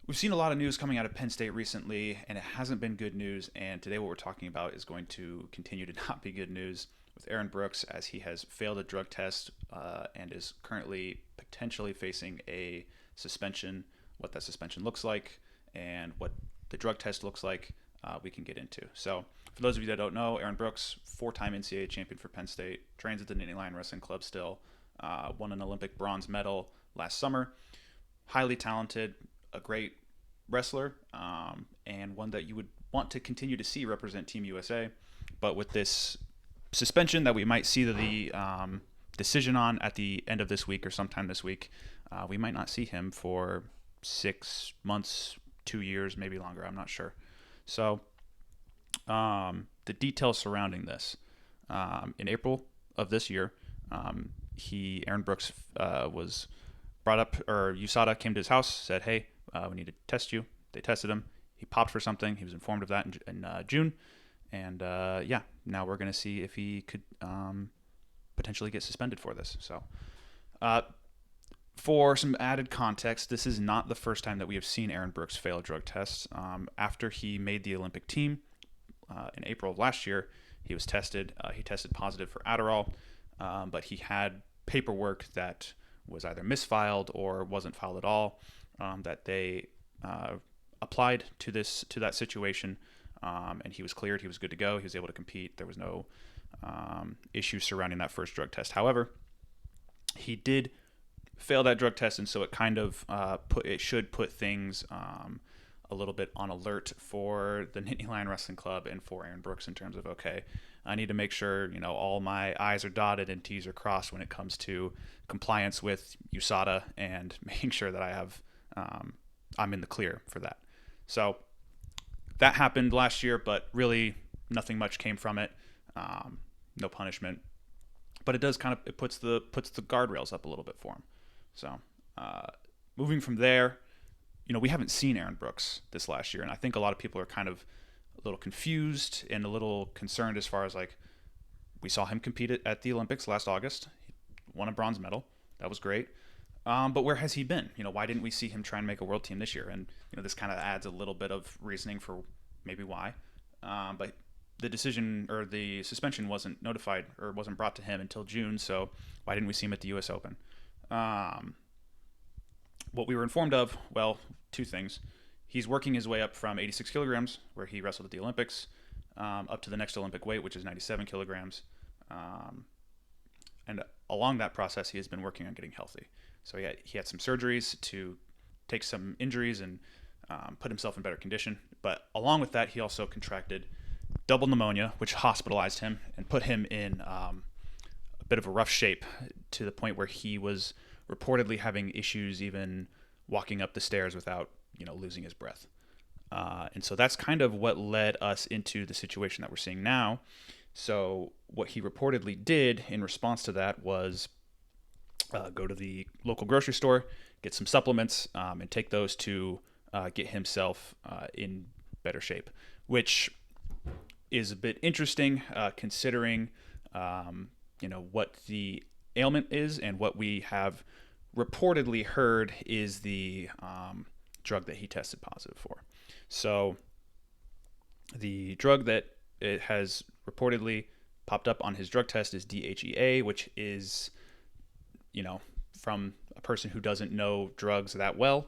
We've seen a lot of news coming out of Penn State recently, and it hasn't been good news. And today, what we're talking about is going to continue to not be good news with Aaron Brooks, as he has failed a drug test and is currently potentially facing a suspension. What that suspension looks like and what the drug test looks like, we can get into. So, for those of you that don't know, Aaron Brooks, four-time NCAA champion for Penn State, trains at the Nittany Lion Wrestling Club still, won an Olympic bronze medal last summer. Highly talented, a great wrestler, and one that you would want to continue to see represent Team USA. But with this suspension that we might see the decision on at the end of this week or sometime this week, we might not see him for 6 months, 2 years, maybe longer. I'm not sure. So the details surrounding this. In April of this year, Aaron Brooks, was brought up, or USADA came to his house, said, "Hey, we need to test you." They tested him. He popped for something. He was informed of that in June. And now we're going to see if he could potentially get suspended for this. So, for some added context, this is not the first time that we have seen Aaron Brooks fail a drug test. After he made the Olympic team in April of last year, he was tested. He tested positive for Adderall, but he had paperwork that was either misfiled or wasn't filed at all, that they applied to that situation, and he was cleared. He was good to go. He was able to compete. There was no issues surrounding that first drug test. However, he did fail that drug test, and so it kind of should put things a little bit on alert for the Nittany Lion Wrestling Club and for Aaron Brooks in terms of, okay, I need to make sure all my I's are dotted and T's are crossed when it comes to compliance with USADA and making sure that I have I'm in the clear for that. So that happened last year, but really nothing much came from it. No punishment, but it does it puts the guardrails up a little bit for him. So moving from there, we haven't seen Aaron Brooks this last year, and I think a lot of people are kind of a little confused and a little concerned as far as, like, we saw him compete at the Olympics last August. He won a bronze medal. That was great. But where has he been? Why didn't we see him try and make a world team this year? And this kind of adds a little bit of reasoning for maybe why. But the decision or the suspension wasn't notified or wasn't brought to him until June. So why didn't we see him at the U.S. Open? What we were informed of, well, two things. He's working his way up from 86 kilograms, where he wrestled at the Olympics, up to the next Olympic weight, which is 97 kilograms. And along that process, he has been working on getting healthy. So he had some surgeries to take some injuries and put himself in better condition. But along with that, he also contracted double pneumonia, which hospitalized him and put him in a bit of a rough shape, to the point where he was reportedly having issues even walking up the stairs without losing his breath. And so that's kind of what led us into the situation that we're seeing now. So what he reportedly did in response to that was go to the local grocery store, get some supplements, and take those to get himself in better shape, which is a bit interesting considering what the ailment is, and what we have reportedly heard is the drug that he tested positive for. So the drug that it has reportedly popped up on his drug test is DHEA, which is, from a person who doesn't know drugs that well,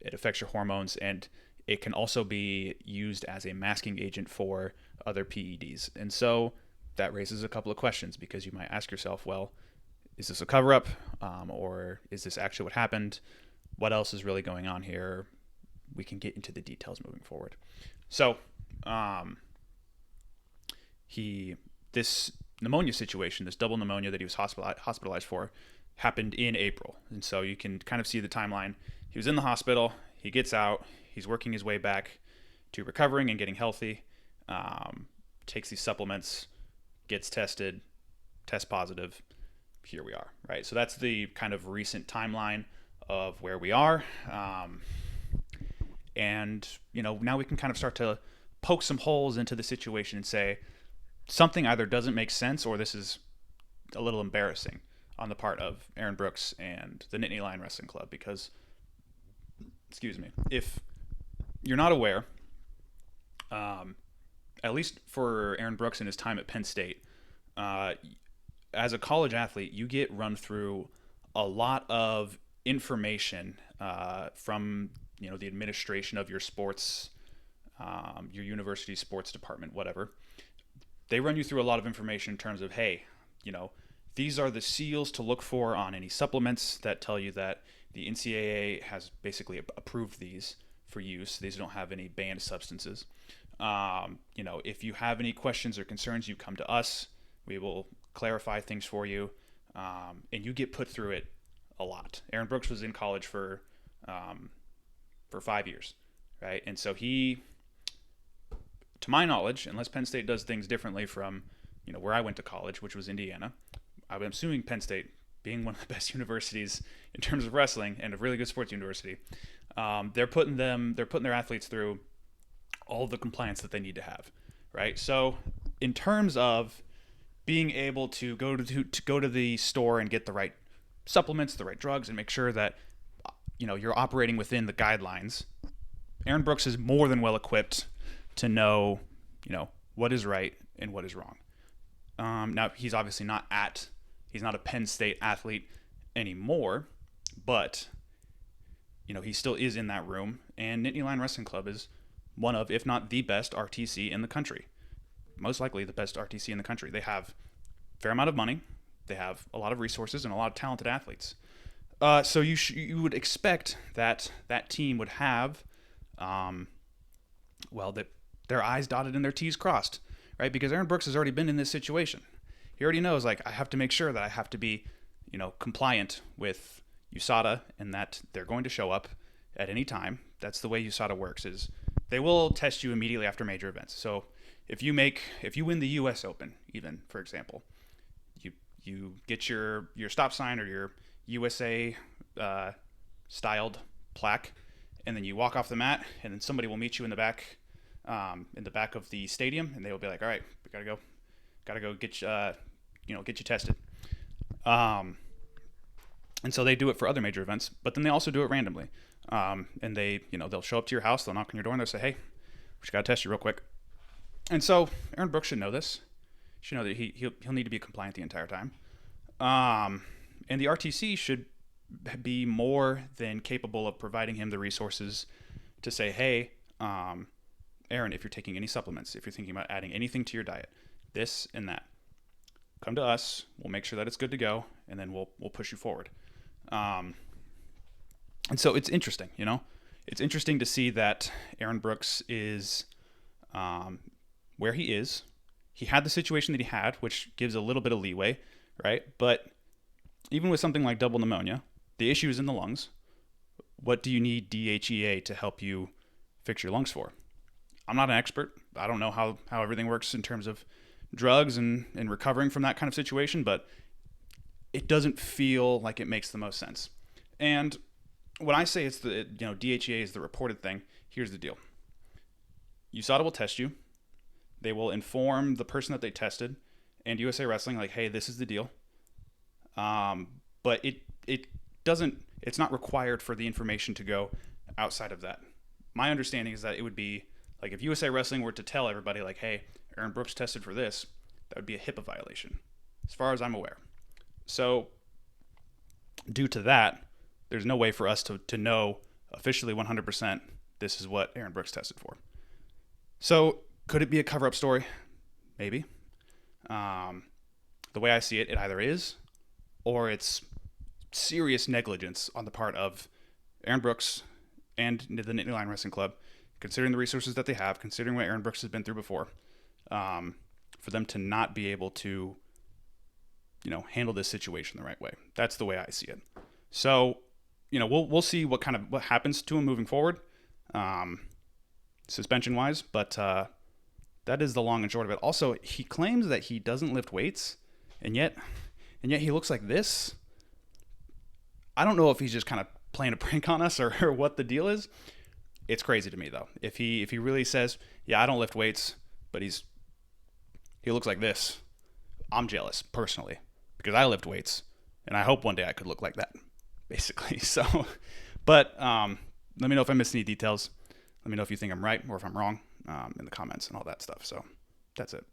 it affects your hormones, and it can also be used as a masking agent for other PEDs. And so that raises a couple of questions, because you might ask yourself, well, is this a cover-up, or is this actually what happened? What else is really going on here? We can get into the details moving forward. So this pneumonia situation, this double pneumonia that he was hospitalized for, happened in April. And so you can kind of see the timeline. He was in the hospital. He gets out. He's working his way back to recovering and getting healthy. Takes these supplements, gets tested, test positive. Here we are, right? So that's the kind of recent timeline of where we are. And, now we can kind of start to poke some holes into the situation and say something either doesn't make sense, or this is a little embarrassing on the part of Aaron Brooks and the Nittany Lion Wrestling Club, because excuse me, if you're not aware, at least for Aaron Brooks in his time at Penn State, as a college athlete, you get run through a lot of information from the administration of your sports, your university sports department, whatever. They run you through a lot of information in terms of, hey, these are the seals to look for on any supplements that tell you that the NCAA has basically approved these for use. These don't have any banned substances. If you have any questions or concerns, you come to us. We will clarify things for you, and you get put through it a lot. Aaron Brooks was in college for 5 years, right? And so he, to my knowledge, unless Penn State does things differently from where I went to college, which was Indiana, I'm assuming Penn State, being one of the best universities in terms of wrestling and a really good sports university, they're putting their athletes through all the compliance that they need to have, right? So in terms of being able to go to the store and get the right supplements, the right drugs, and make sure that you're operating within the guidelines, Aaron Brooks is more than well equipped to know what is right and what is wrong. Now he's obviously he's not a Penn State athlete anymore, but he still is in that room, and Nittany Lion Wrestling Club is one of, if not the best RTC in the country. Most likely the best RTC in the country. They have a fair amount of money. They have a lot of resources and a lot of talented athletes. So you would expect that team would have, their I's dotted and their T's crossed, right? Because Aaron Brooks has already been in this situation. He already knows, I have to make sure that I have to be, compliant with USADA and that they're going to show up at any time. That's the way USADA works, is they will test you immediately after major events. So if you win the US Open, even, for example, you get your stop sign or your USA styled plaque, and then you walk off the mat, and then somebody will meet you in the back of the stadium, and they will be like, all right, we gotta go get you tested. And so they do it for other major events, but then they also do it randomly. And they'll show up to your house, they'll knock on your door, and they'll say, hey, we just gotta test you real quick. And so Aaron Brooks should know this. Should know that he'll need to be compliant the entire time. And the RTC should be more than capable of providing him the resources to say, hey, Aaron, if you're taking any supplements, if you're thinking about adding anything to your diet, this and that, come to us. We'll make sure that it's good to go, and then we'll push you forward. And so it's interesting, It's interesting to see that Aaron Brooks is where he is. He had the situation that he had, which gives a little bit of leeway, right? But even with something like double pneumonia, the issue is in the lungs. What do you need DHEA to help you fix your lungs for? I'm not an expert. I don't know how everything works in terms of drugs and recovering from that kind of situation, but it doesn't feel like it makes the most sense. And when I say it's DHEA is the reported thing, here's the deal. USADA will test you. They will inform the person that they tested and USA Wrestling, like, hey, this is the deal. But it's not required for the information to go outside of that. My understanding is that it would be like, if USA Wrestling were to tell everybody, like, hey, Aaron Brooks tested for this, that would be a HIPAA violation, as far as I'm aware. So due to that, there's no way for us to know officially 100% this is what Aaron Brooks tested for. So could it be a cover-up story? Maybe. The way I see it, it either is, or it's serious negligence on the part of Aaron Brooks and the Nittany Lion Wrestling Club, considering the resources that they have, considering what Aaron Brooks has been through before, for them to not be able to, handle this situation the right way. That's the way I see it. So, we'll see what happens to him moving forward, suspension-wise, but that is the long and short of it. Also, he claims that he doesn't lift weights, and yet he looks like this. I don't know if he's just kind of playing a prank on us or what the deal is. It's crazy to me, though. If he really says, yeah, I don't lift weights, but he looks like this, I'm jealous, personally, because I lift weights, and I hope one day I could look like that, basically. So, but let me know if I missed any details. Let me know if you think I'm right or if I'm wrong in the comments and all that stuff. So that's it.